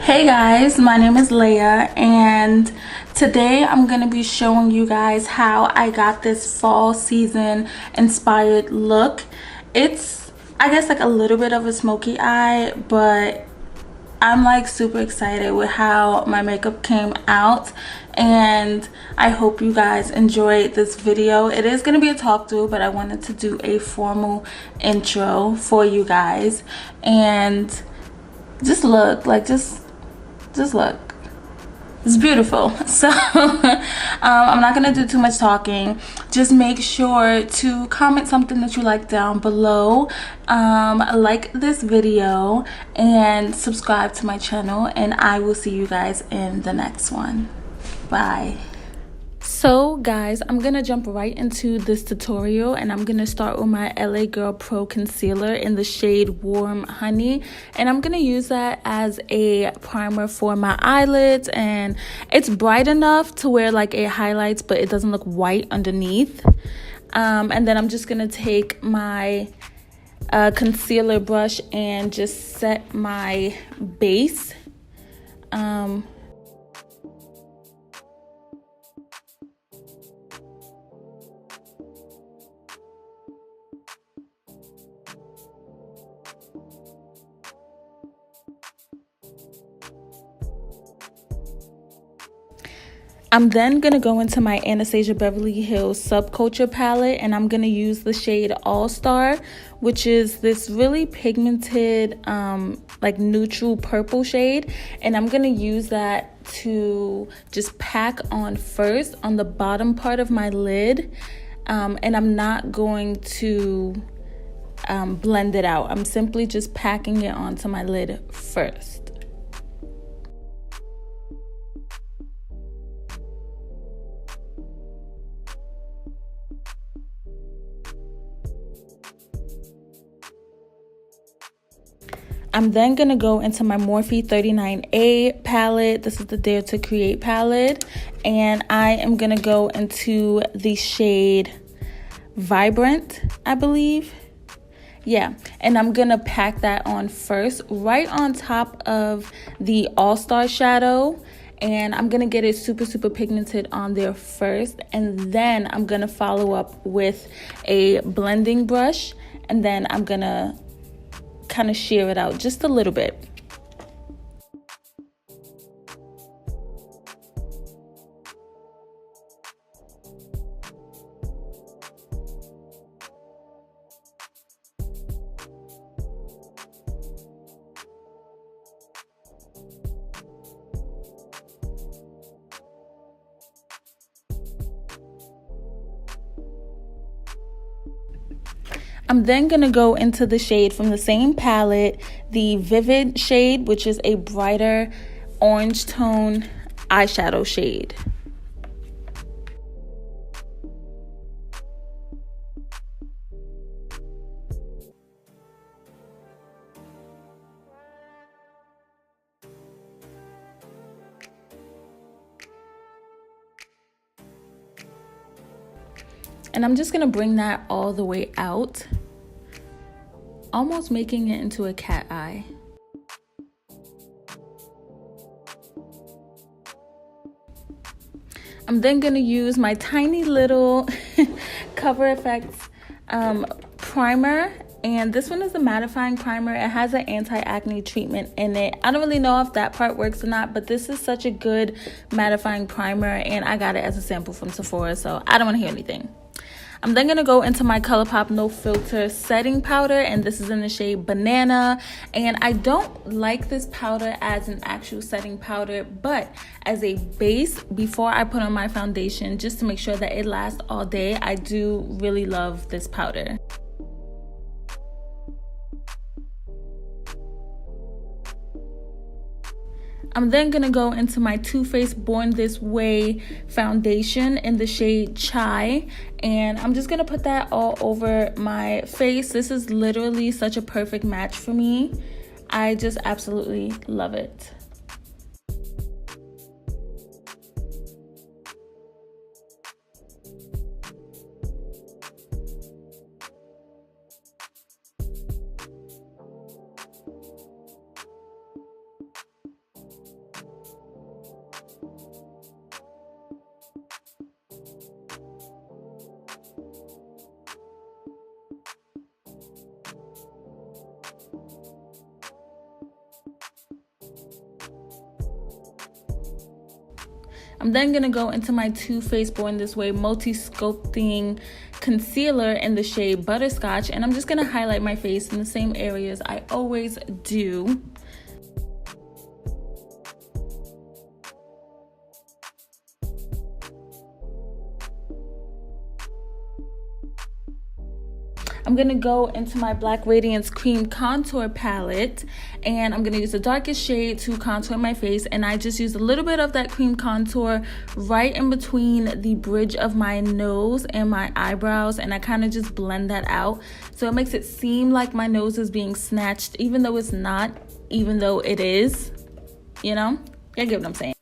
Hey guys, my name is Leya, and today I'm going to be showing you guys how I got this fall season inspired look. It's, I guess, like a little bit of a smoky eye, but I'm like super excited with how my makeup came out, and I hope you guys enjoyed this video. It is going to be a talk through, but I wanted to do a formal intro for you guys. And just look, like just look, it's beautiful. So I'm not gonna do too much talking. Just make sure to comment something that you like down below, like this video, and subscribe to my channel, and I will see you guys in the next one. Bye. So guys, I'm gonna jump right into this tutorial, and I'm gonna start with my LA Girl Pro Concealer in the shade Warm Honey, and I'm gonna use that as a primer for my eyelids. And it's bright enough to where like it highlights, but it doesn't look white underneath. And then I'm just gonna take my concealer brush and just set my base. I'm then going to go into my Anastasia Beverly Hills Subculture palette, and I'm going to use the shade All Star, which is this really pigmented, like neutral purple shade. And I'm going to use that to just pack on first on the bottom part of my lid. And I'm not going to blend it out. I'm simply just packing it onto my lid first. I'm then going to go into my Morphe 39A palette. This is the Dare to Create palette. And I am going to go into the shade Vibrant, I believe. Yeah, and I'm going to pack that on first, right on top of the All-Star shadow. And I'm going to get it super pigmented on there first. And then I'm going to follow up with a blending brush. And then I'm going to kind of sheer it out just a little bit. I'm then going to go into the shade from the same palette, the Vivid shade, which is a brighter orange tone eyeshadow shade. And I'm just going to bring that all the way out, almost making it into a cat eye. I'm then going to use my tiny little Cover FX primer. And this one is the mattifying primer. It has an anti-acne treatment in it. I don't really know if that part works or not, but this is such a good mattifying primer, and I got it as a sample from Sephora, so I don't want to hear anything. I'm then going to go into my ColourPop No Filter setting powder, and this is in the shade Banana. And I don't like this powder as an actual setting powder, but as a base before I put on my foundation, just to make sure that it lasts all day, I do really love this powder. I'm then going to go into my Too Faced Born This Way foundation in the shade Chai, and I'm just going to put that all over my face. This is literally such a perfect match for me. I just absolutely love it. I'm then going to go into my Too Faced Born This Way Multi-Sculpting Concealer in the shade Butterscotch. And I'm just going to highlight my face in the same areas I always do. I'm going to go into my Black Radiance Cream Contour Palette, and I'm going to use the darkest shade to contour my face, and I just used a little bit of that cream contour right in between the bridge of my nose and my eyebrows, and I kind of just blend that out so it makes it seem like my nose is being snatched, even though it's not, even though it is, you know? You get what I'm saying.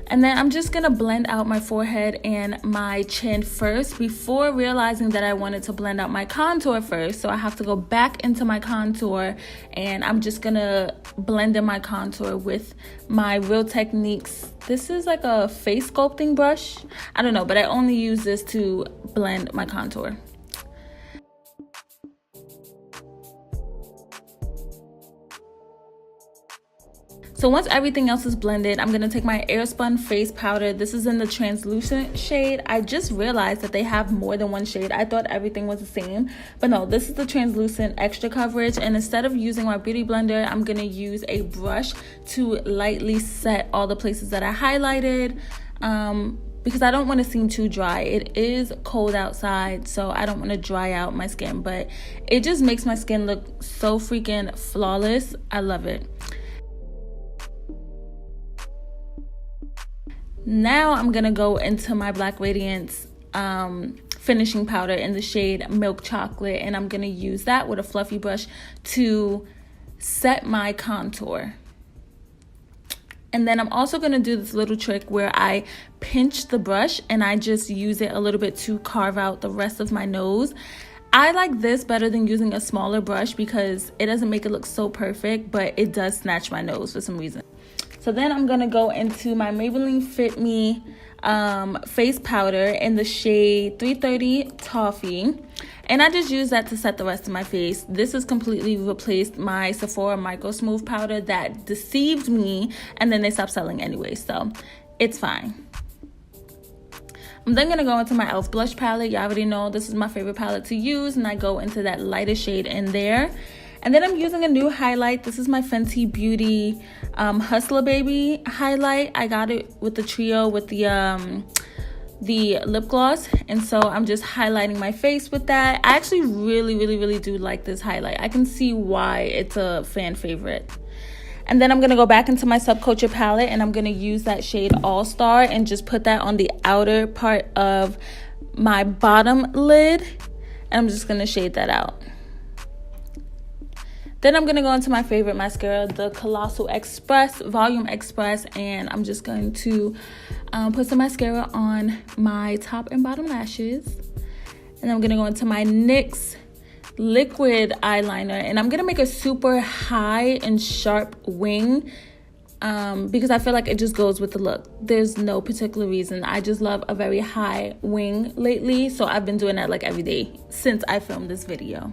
And then I'm just gonna blend out my forehead and my chin first before realizing that I wanted to blend out my contour first. So I have to go back into my contour, and I'm just gonna blend in my contour with my Real Techniques. This is like a face sculpting brush. I don't know, but I only use this to blend my contour. So once everything else is blended, I'm going to take my Airspun face powder. This is in the translucent shade. I just realized that they have more than one shade. I thought everything was the same, but no, this is the translucent extra coverage. And instead of using my beauty blender, I'm going to use a brush to lightly set all the places that I highlighted, because I don't want to seem too dry. It is cold outside, so I don't want to dry out my skin, but it just makes my skin look so freaking flawless. I love it. Now I'm gonna go into my Black Radiance finishing powder in the shade Milk Chocolate, and I'm gonna use that with a fluffy brush to set my contour. And then I'm also gonna do this little trick where I pinch the brush and I just use it a little bit to carve out the rest of my nose. I like this better than using a smaller brush because it doesn't make it look so perfect, but it does snatch my nose for some reason. So then I'm going to go into my Maybelline Fit Me face powder in the shade 330 Toffee. And I just use that to set the rest of my face. This has completely replaced my Sephora Micro Smooth powder that deceived me, and then they stopped selling anyway, so it's fine. I'm then going to go into my E.L.F. blush palette. You already know this is my favorite palette to use, and I go into that lighter shade in there. And then I'm using a new highlight. This is my Fenty Beauty Hustla Baby highlight. I got it with the trio with the lip gloss. And so I'm just highlighting my face with that. I actually really do like this highlight. I can see why it's a fan favorite. And then I'm going to go back into my Subculture palette, and I'm going to use that shade All Star and just put that on the outer part of my bottom lid. And I'm just going to shade that out. Then I'm going to go into my favorite mascara, the Colossal Express, Volume Express, and I'm just going to put some mascara on my top and bottom lashes. And I'm going to go into my NYX liquid eyeliner, and I'm going to make a super high and sharp wing because I feel like it just goes with the look. There's no particular reason. I just love a very high wing lately, so I've been doing that like every day since I filmed this video.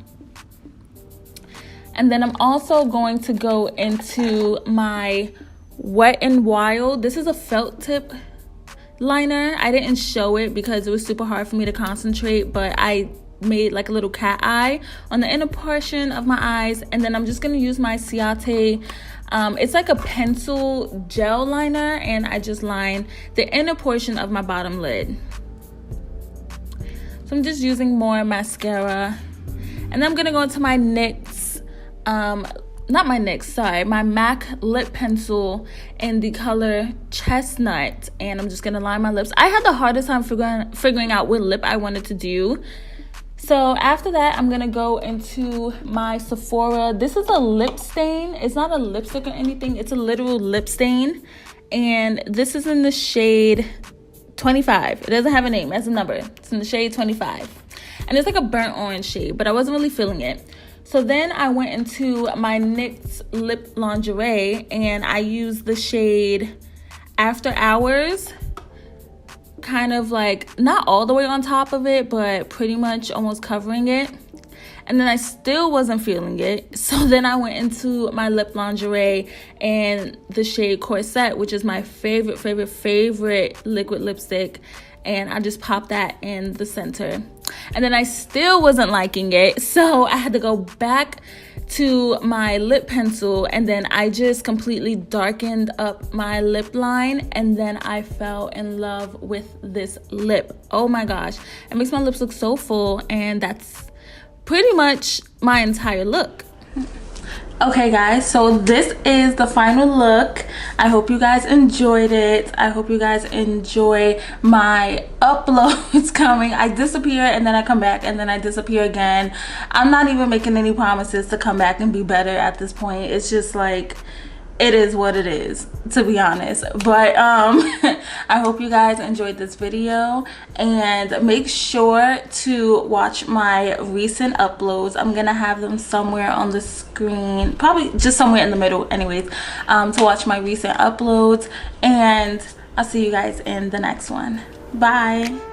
And then I'm also going to go into my Wet n Wild. This is a felt tip liner. I didn't show it because it was super hard for me to concentrate, but I made like a little cat eye on the inner portion of my eyes. And then I'm just going to use my Ciate. It's like a pencil gel liner, and I just line the inner portion of my bottom lid. So I'm just using more mascara. And then I'm going to go into my NYX. My MAC lip pencil in the color Chestnut, and I'm just gonna line my lips. I had the hardest time figuring out what lip I wanted to do. So after that, I'm gonna go into my Sephora. This is a lip stain. It's not a lipstick or anything. It's a literal lip stain, and this is in the shade 25. It doesn't have a name. It has a number. It's in the shade 25, and it's like a burnt orange shade, but I wasn't really feeling it. So then I went into my NYX Lip Lingerie, and I used the shade After Hours, kind of like not all the way on top of it, but pretty much almost covering it. and then I still wasn't feeling it. So then I went into my lip lingerie and the shade Corset, which is my favorite liquid lipstick, and I just popped that in the center. And then I still wasn't liking it, so I had to go back to my lip pencil, and then I just completely darkened up my lip line, and then I fell in love with this lip. Oh my gosh, it makes my lips look so full, and that's pretty much my entire look. Okay guys, so this is the final look. I hope you guys enjoyed it. I hope you guys enjoy my uploads coming. I disappear and then I come back and then I disappear again. I'm not even making any promises to come back and be better at this point. It's just like, it is what it is, to be honest. But I hope you guys enjoyed this video, and make sure to watch my recent uploads. I'm gonna have them somewhere on the screen, probably just somewhere in the middle anyways, to watch my recent uploads, and I'll see you guys in the next one. Bye.